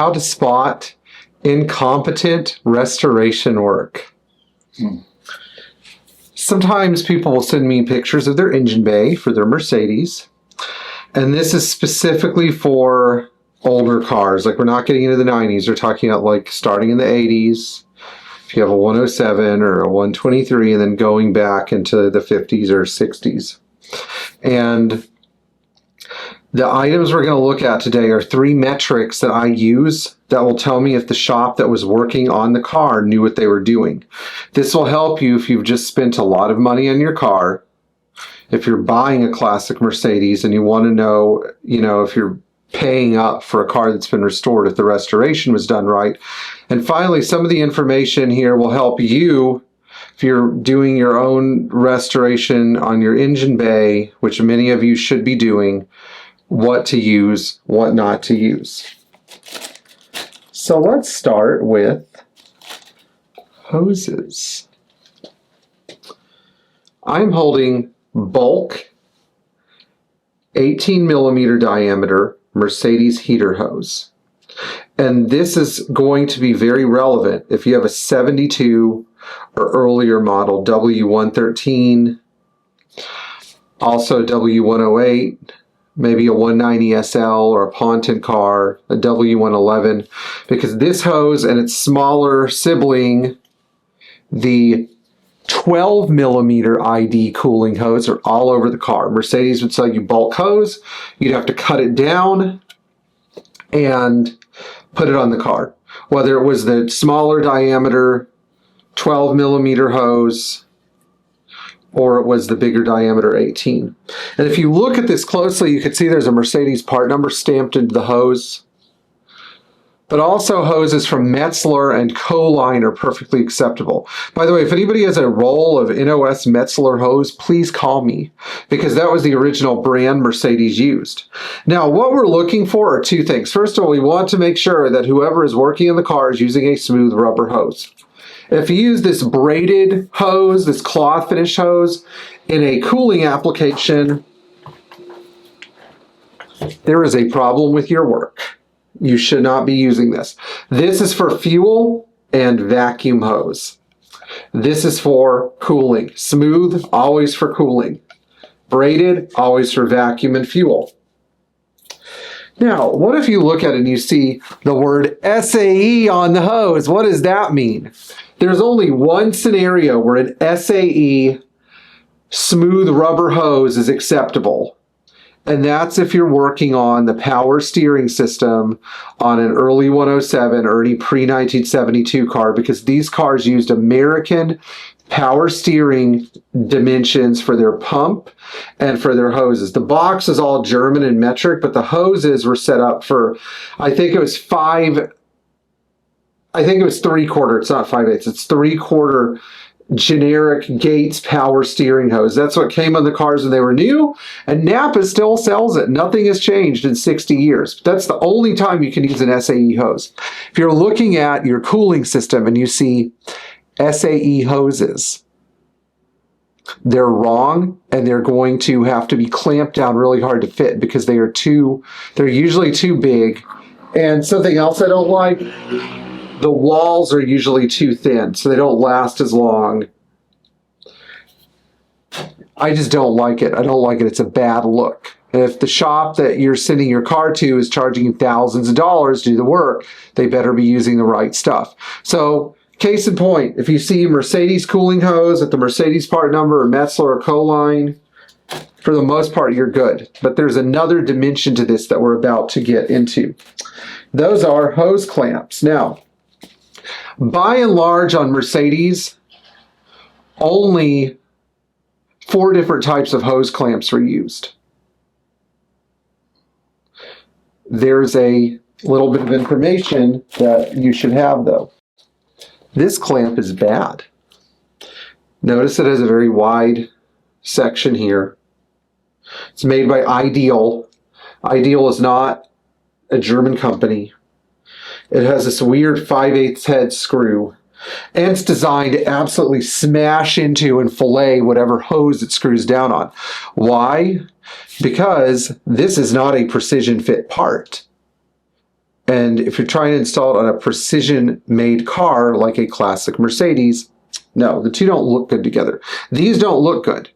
how to spot incompetent restoration work. Sometimes people will send me pictures of their engine bay for their Mercedes. And this is specifically for older cars. Like, we're not getting into the 90s. We're talking about like starting in the 80s. If you have a 107 or a 123 and then going back into the 50s or 60s. And the items we're going to look at today are 3 metrics that I use that will tell me if the shop that was working on the car knew what they were doing. This will help you if you've just spent a lot of money on your car. If you're buying a classic Mercedes and you want to know, if you're paying up for a car that's been restored, if the restoration was done right. And finally, some of the information here will help you if you're doing your own restoration on your engine bay, which many of you should be doing, what to use, what not to use. So let's start with hoses. I'm holding bulk 18 millimeter diameter Mercedes heater hose. And this is going to be very relevant if you have a 72 or earlier model W113, also W108, maybe a 190 SL or a Ponton car, a W111, because this hose and its smaller sibling, the 12 millimeter ID cooling hose, are all over the car. Mercedes would sell you bulk hose. You'd have to cut it down and put it on the car. Whether it was the smaller diameter 12 millimeter hose or it was the bigger diameter 18. And if you look at this closely, you can see there's a Mercedes part number stamped into the hose. But also hoses from Metzler and Coline are perfectly acceptable. By the way, if anybody has a roll of NOS Metzler hose, please call me, because that was the original brand Mercedes used. Now, what we're looking for are 2 things. First of all, we want to make sure that whoever is working in the car is using a smooth rubber hose. If you use this braided hose, this cloth finish hose, in a cooling application, there is a problem with your work. You should not be using this. This is for fuel and vacuum hose. This is for cooling. Smooth, always for cooling. Braided, always for vacuum and fuel. Now, what if you look at it and you see the word SAE on the hose? What does that mean? There's only one scenario where an SAE smooth rubber hose is acceptable. And that's if you're working on the power steering system on an early 107 or any pre-1972 car, because these cars used American power steering dimensions for their pump and for their hoses. The box is all German and metric, but the hoses were set up for, I think it was 3/4. It's not 5/8. It's 3/4 generic Gates power steering hose. That's what came on the cars when they were new, and Napa still sells it. Nothing has changed in 60 years. That's the only time you can use an SAE hose. If you're looking at your cooling system and you see SAE hoses, they're wrong, and they're going to have to be clamped down really hard to fit because they're usually too big. And something else I don't like, the walls are usually too thin, so they don't last as long. I just don't like it. I don't like it. It's a bad look. And if the shop that you're sending your car to is charging you thousands of dollars to do the work, they better be using the right stuff. So, case in point, if you see Mercedes cooling hose at the Mercedes part number or Metzler or Coline, for the most part, you're good. But there's another dimension to this that we're about to get into. Those are hose clamps. Now, by and large on Mercedes, only 4 different types of hose clamps were used. There's a little bit of information that you should have, though. This clamp is bad. Notice it has a very wide section here. It's made by Ideal. Ideal is not a German company. It has this weird 5/8 head screw, and it's designed to absolutely smash into and fillet whatever hose it screws down on. Why? Because this is not a precision fit part. And if you're trying to install it on a precision-made car like a classic Mercedes, no, the two don't look good together. These don't look good.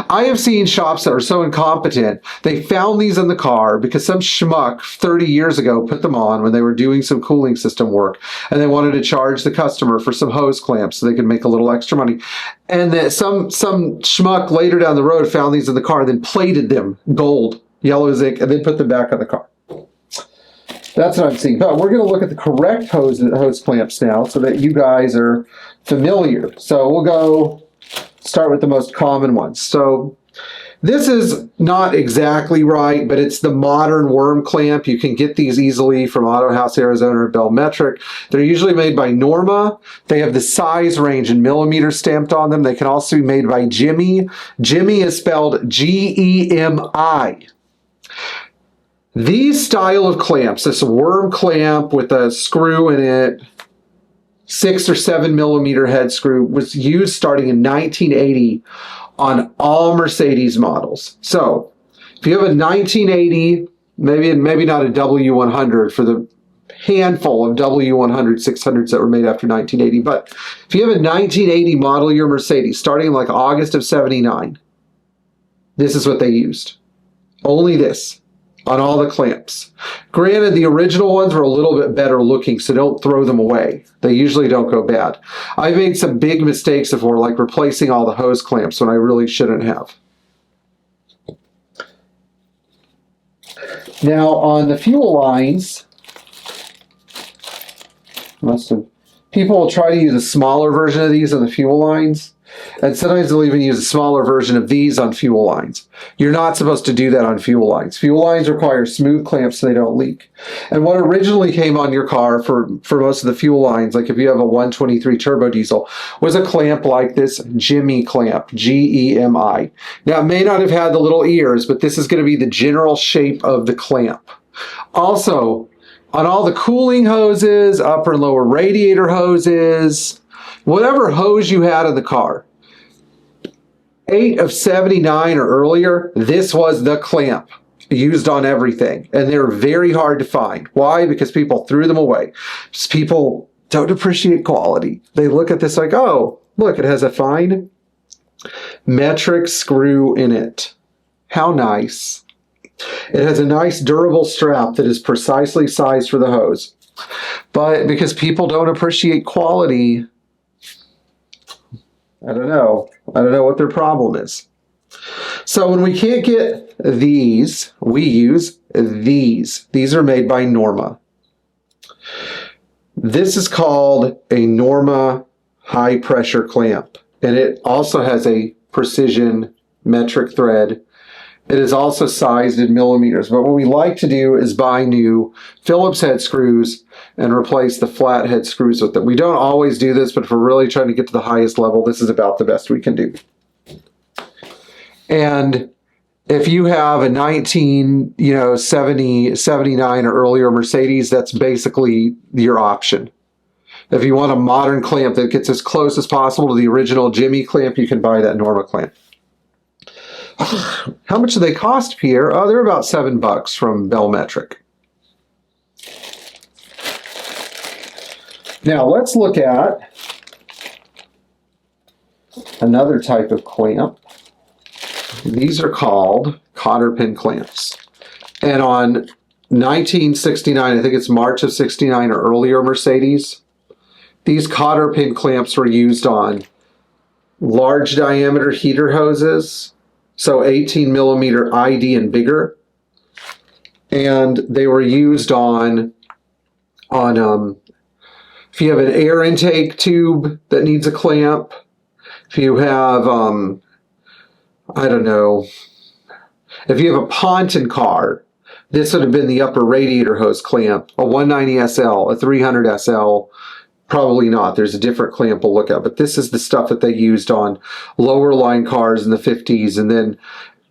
I have seen shops that are so incompetent, they found these in the car because some schmuck 30 years ago put them on when they were doing some cooling system work, and they wanted to charge the customer for some hose clamps so they could make a little extra money. And that some schmuck later down the road found these in the car and then plated them gold, yellow zinc, and then put them back on the car. That's what I'm seeing. But we're going to look at the correct hose clamps now so that you guys are familiar. So we'll go start with the most common ones. So this is not exactly right, but it's the modern worm clamp. You can get these easily from Auto House Arizona or Belmetric. They're usually made by Norma. They have the size range in millimeters stamped on them. They can also be made by Jimmy. Jimmy is spelled G-E-M-I. These style of clamps, this worm clamp with a screw in it, 6 or 7 millimeter head screw, was used starting in 1980 on all Mercedes models. So if you have a 1980, maybe not a W100 for the handful of W100 600s that were made after 1980, but if you have a 1980 model year Mercedes starting like August of 79, this is what they used. Only this on all the clamps. Granted, the original ones were a little bit better looking, so don't throw them away. They usually don't go bad. I've made some big mistakes before, like replacing all the hose clamps when I really shouldn't have. Now, on the fuel lines, people will try to use a smaller version of these on the fuel lines. And sometimes they'll even use a smaller version of these on fuel lines. You're not supposed to do that on fuel lines. Fuel lines require smooth clamps so they don't leak. And what originally came on your car for most of the fuel lines, like if you have a 123 turbo diesel, was a clamp like this Jimmy clamp, G-E-M-I. Now, it may not have had the little ears, but this is going to be the general shape of the clamp. Also, on all the cooling hoses, upper and lower radiator hoses, whatever hose you had in the car, 8 of 79 or earlier, this was the clamp used on everything. And they're very hard to find. Why? Because people threw them away. Just people don't appreciate quality. They look at this like, oh, look, it has a fine metric screw in it. How nice. It has a nice durable strap that is precisely sized for the hose. But because people don't appreciate quality, I don't know what their problem is. So when we can't get these, we use these. These are made by Norma. This is called a Norma high pressure clamp. And it also has a precision metric thread. It is also sized in millimeters. But what we like to do is buy new Phillips head screws and replace the flat head screws with them. We don't always do this, but if we're really trying to get to the highest level, this is about the best we can do. And if you have a 1970, 79 or earlier Mercedes, that's basically your option. If you want a modern clamp that gets as close as possible to the original Jimmy clamp, you can buy that Norma clamp. How much do they cost, Pierre? Oh, they're about $7 from Belmetric. Now let's look at another type of clamp. These are called cotter pin clamps. And on 1969, I think it's March of 69 or earlier Mercedes, these cotter pin clamps were used on large diameter heater hoses, so 18 millimeter ID and bigger. And they were used on if you have an air intake tube that needs a clamp, if you have, I don't know, if you have a Ponton car, this would have been the upper radiator hose clamp, a 190 SL, a 300 SL, probably not. There's a different clamp we'll look at, but this is the stuff that they used on lower line cars in the 50s, and then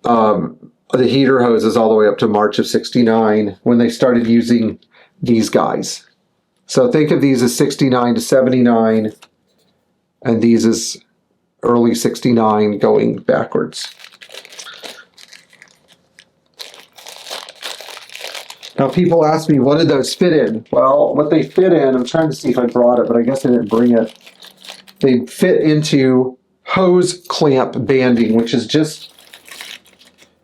the heater hoses all the way up to March of 69 when they started using these guys. So think of these as 69 to 79, and these as early 69 going backwards. Now people ask me, what did those fit in? Well, what they fit in, I'm trying to see if I brought it, but I guess I didn't bring it. They fit into hose clamp banding, which is just,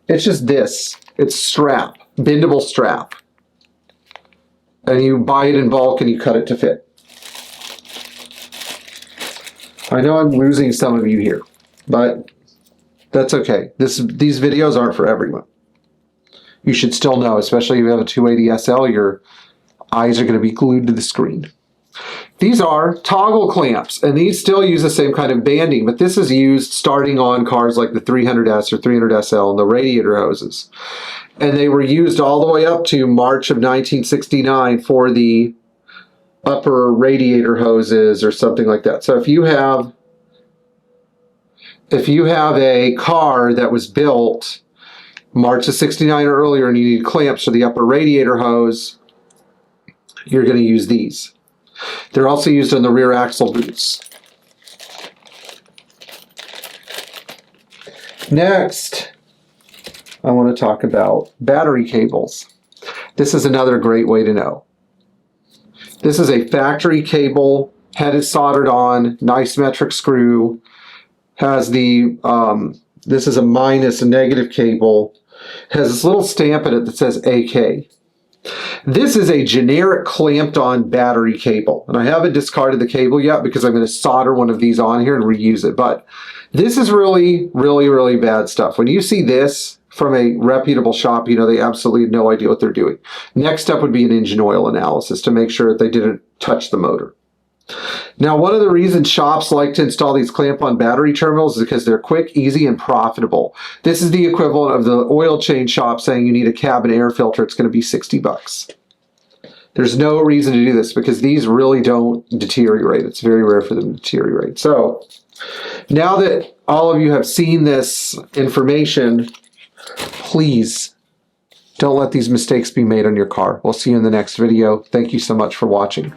it's just this. It's strap, bendable strap. And you buy it in bulk and you cut it to fit. I know I'm losing some of you here, but that's okay. These videos aren't for everyone. You should still know, especially if you have a 280 SL, your eyes are going to be glued to the screen. These are toggle clamps, and these still use the same kind of banding, but this is used starting on cars like the 300S or 300SL and the radiator hoses. And they were used all the way up to March of 1969 for the upper radiator hoses or something like that. So if you have a car that was built March of 69 or earlier and you need clamps for the upper radiator hose, you're going to use these. They're also used on the rear axle boots. Next, I want to talk about battery cables. This is another great way to know. This is a factory cable, head is soldered on, nice metric screw, has the, this is a minus, a negative cable, has this little stamp in it that says AK. This is a generic clamped on battery cable, and I haven't discarded the cable yet because I'm going to solder one of these on here and reuse it, but this is really, really, really bad stuff. When you see this from a reputable shop, you know they absolutely have no idea what they're doing. Next step would be an engine oil analysis to make sure that they didn't touch the motor. Now, one of the reasons shops like to install these clamp-on battery terminals is because they're quick, easy, and profitable. This is the equivalent of the oil change shop saying you need a cabin air filter. It's going to be 60 bucks. There's no reason to do this because these really don't deteriorate. It's very rare for them to deteriorate. So, now that all of you have seen this information, please don't let these mistakes be made on your car. We'll see you in the next video. Thank you so much for watching.